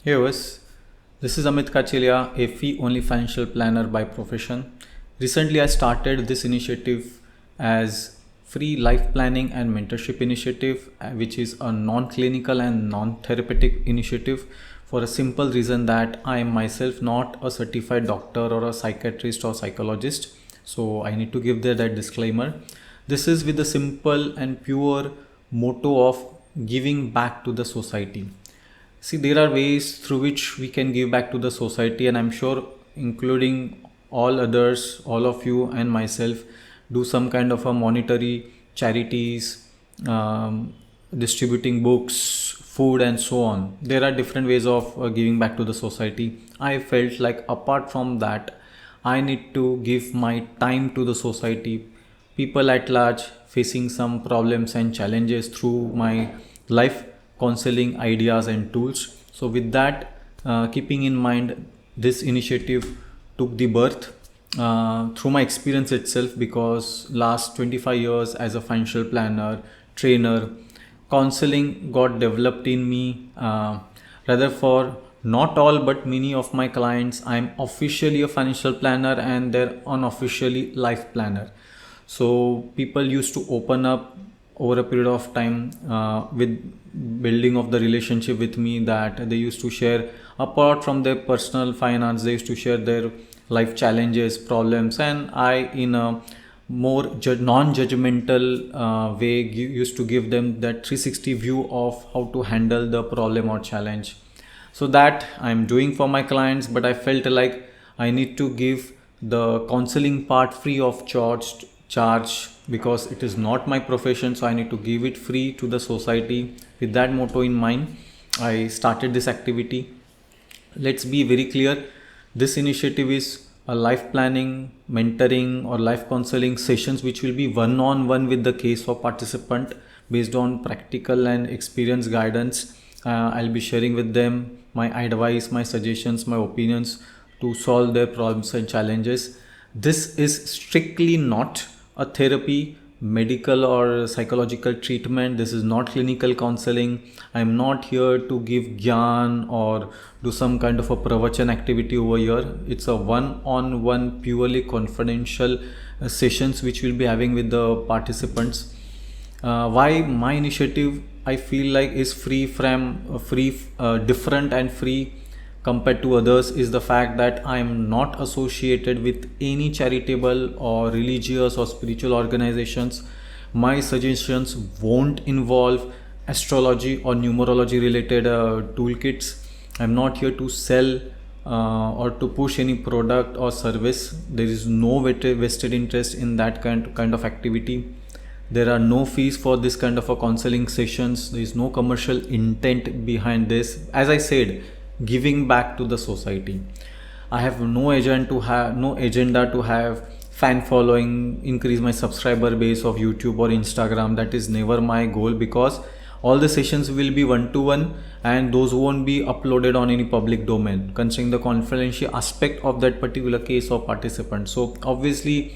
Hey, this is Amitkachalia, a fee-only financial planner by profession. Recently, I started this initiative as free life planning and mentorship initiative, which is a non-clinical and non-therapeutic initiative for a simple reason that I am myself not a certified doctor or a psychiatrist or psychologist. So I need to give that disclaimer. This is with the simple and pure motto of giving back to the society. See, there are ways through which we can give back to the society, and I'm sure, including all others, all of you and myself, do some kind of a monetary charities, distributing books, food, and so on. There are different ways of giving back to the society. I felt like, apart from that, I need to give my time to the society, people at large facing some problems and challenges through my life counseling ideas and tools. So, with that, keeping in mind, this initiative took the birth through my experience itself, because last 25 years as a financial planner, trainer, counseling got developed in me. Rather, for not all but many of my clients, I'm officially a financial planner and they're unofficially life planner. So people used to open up over a period of time with building of the relationship with me, that they used to share, apart from their personal finance, they used to share their life challenges, problems, and I, in a more non-judgmental way, used to give them that 360 view of how to handle the problem or challenge. So that I'm doing for my clients, but I felt like I need to give the counseling part free of charge, because it is not my profession, so I need to give it free to the society. With that motto in mind, I started this activity. Let's be very clear, this initiative is a life planning, mentoring, or life counseling sessions which will be one-on-one with the case or participant, based on practical and experience guidance. I'll be sharing with them my advice, my suggestions, my opinions to solve their problems and challenges. This is strictly not a therapy, medical, or psychological treatment. This is not clinical counseling. I'm not here to give gyan or do some kind of a pravachan activity over here. It's a one-on-one, purely confidential sessions which we'll be having with the participants. Why my initiative, I feel like, is different and free compared to others, is the fact that I am not associated with any charitable or religious or spiritual organizations. My suggestions won't involve astrology or numerology related toolkits. I'm not here to sell or to push any product or service. There is no vested interest in that kind of activity. There are no fees for this kind of a counseling sessions. There is no commercial intent behind this. As I said, giving back to the society. I have no agenda to have fan following, increase my subscriber base of YouTube or Instagram. That is never my goal, because all the sessions will be one to one and those won't be uploaded on any public domain, considering the confidential aspect of that particular case or participant. So obviously,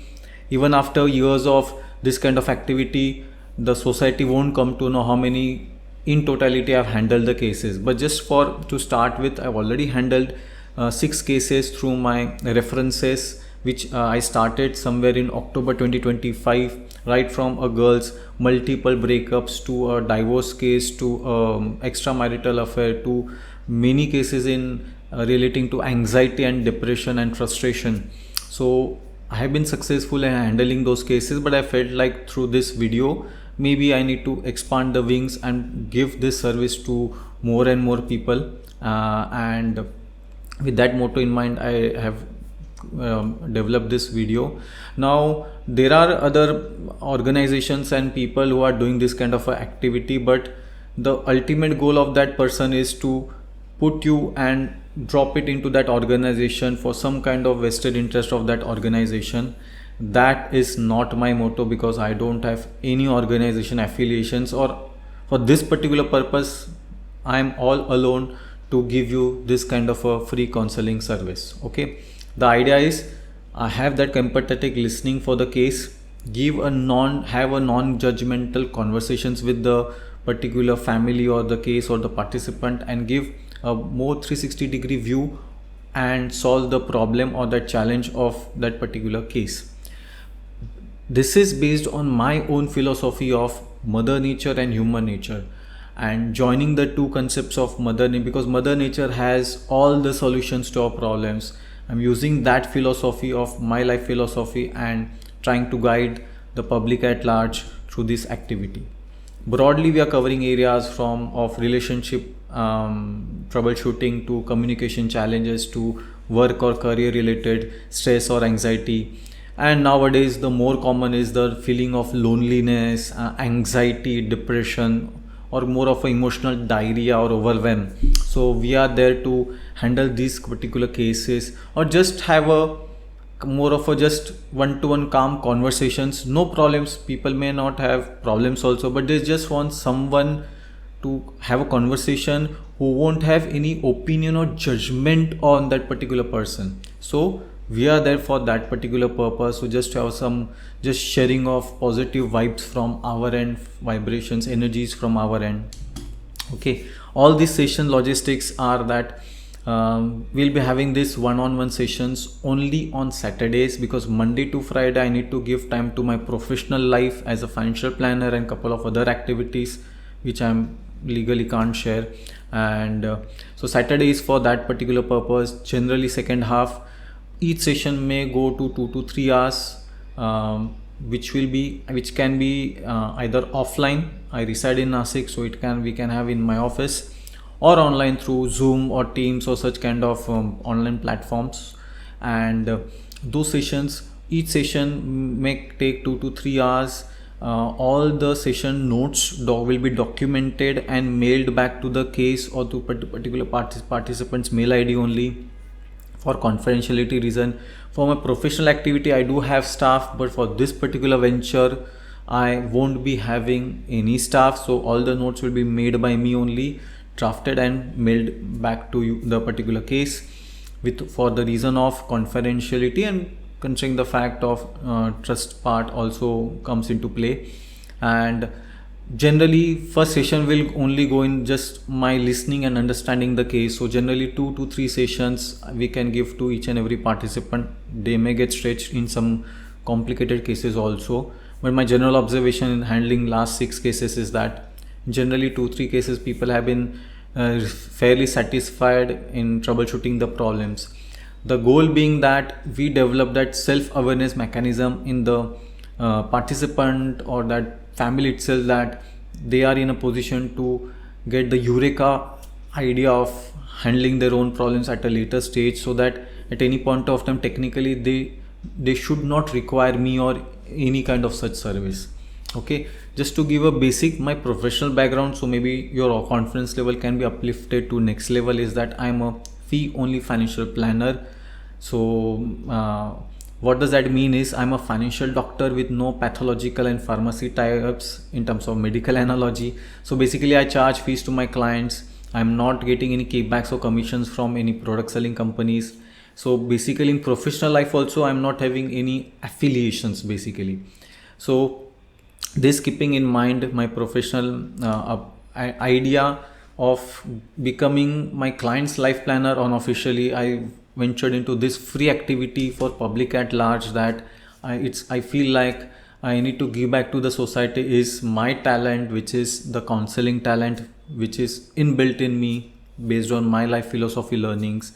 even after years of this kind of activity, the society won't come to know how many in totality I've handled the cases. But just for to start with, I've already handled 6 cases through my references, which I started somewhere in October 2025, right from a girl's multiple breakups to a divorce case to extramarital affair to many cases in relating to anxiety and depression and frustration. So I have been successful in handling those cases, but I felt like through this video, maybe I need to expand the wings and give this service to more and more people. And with that motto in mind, I have developed this video. Now, there are other organizations and people who are doing this kind of a activity, but the ultimate goal of that person is to put you and drop it into that organization for some kind of vested interest of that organization. That is not my motto, because I don't have any organization affiliations, or for this particular purpose I am all alone to give you this kind of a free counseling service. Okay, the idea is I have that empathetic listening for the case, have a non-judgmental conversations with the particular family or the case or the participant, and give a more 360-degree view and solve the problem or the challenge of that particular case. This is based on my own philosophy of mother nature and human nature, and joining the two concepts of mother nature, because mother nature has all the solutions to our problems. I'm using that philosophy of my life philosophy and trying to guide the public at large through this activity. Broadly, we are covering areas from of relationship troubleshooting to communication challenges to work or career related stress or anxiety. And nowadays, the more common is the feeling of loneliness, anxiety, depression, or more of an emotional diarrhea or overwhelm. So we are there to handle these particular cases, or just have a more of a just one-to-one calm conversations. No problems, people may not have problems also, but they just want someone to have a conversation who won't have any opinion or judgment on that particular person. So we are there for that particular purpose. So just have some just sharing of positive vibes from our end, vibrations, energies from our end. Okay, all these session logistics are that we'll be having this one-on-one sessions only on Saturdays, because Monday to Friday I need to give time to my professional life as a financial planner and couple of other activities which I'm legally can't share. And so Saturday is for that particular purpose. Generally second half, each session may go to 2 to 3 hours, which can be either offline. I reside in Nasik, so we can have in my office, or online through Zoom or Teams or such kind of online platforms. And those sessions, each session may take 2 to 3 hours. All the session notes will be documented and mailed back to the case or to particular participants mail ID only, for confidentiality reason. For my professional activity I do have staff, but for this particular venture I won't be having any staff, so all the notes will be made by me only, drafted and mailed back to you, the particular case, with for the reason of confidentiality, and considering the fact of trust part also comes into play. And generally first session will only go in just my listening and understanding the case. So generally 2 to 3 sessions we can give to each and every participant. They may get stretched in some complicated cases also, but my general observation in handling last 6 cases is that generally 2 3 cases people have been fairly satisfied in troubleshooting the problems. The goal being that we develop that self-awareness mechanism in the participant or that family itself, that they are in a position to get the eureka idea of handling their own problems at a later stage, so that at any point of time technically they should not require me or any kind of such service. Okay, just to give a basic my professional background, so maybe your confidence level can be uplifted to next level, is that I'm a fee only financial planner. So what does that mean is I'm a financial doctor with no pathological and pharmacy tie-ups in terms of medical analogy. So basically I charge fees to my clients. I'm not getting any kickbacks or commissions from any product selling companies. So basically in professional life also I'm not having any affiliations basically. So this keeping in mind my professional idea of becoming my client's life planner unofficially, I ventured into this free activity for public at large, that I feel like I need to give back to the society is my talent, which is the counseling talent, which is inbuilt in me based on my life philosophy learnings.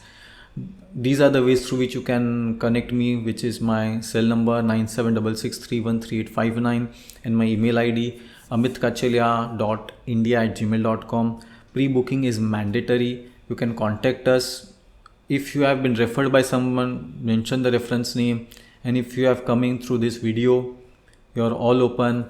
These are the ways through which you can connect me, which is my cell number 9766313859 and my email ID amitkachalia.india@gmail.com. Pre-booking is mandatory. You can contact us. If you have been referred by someone, mention the reference name. And if you have coming through this video, you're all open.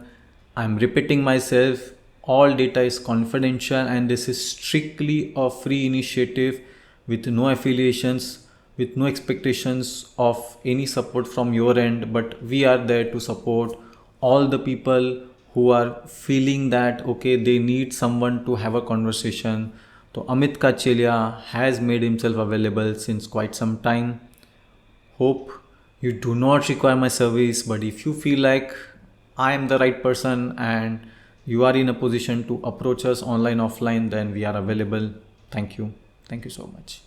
I'm repeating myself. All data is confidential and this is strictly a free initiative with no affiliations, with no expectations of any support from your end. But we are there to support all the people who are feeling that, okay, they need someone to have a conversation. So Amit Kachalia has made himself available since quite some time. Hope you do not require my service, but if you feel like I am the right person and you are in a position to approach us online, offline, then we are available. Thank you. Thank you so much.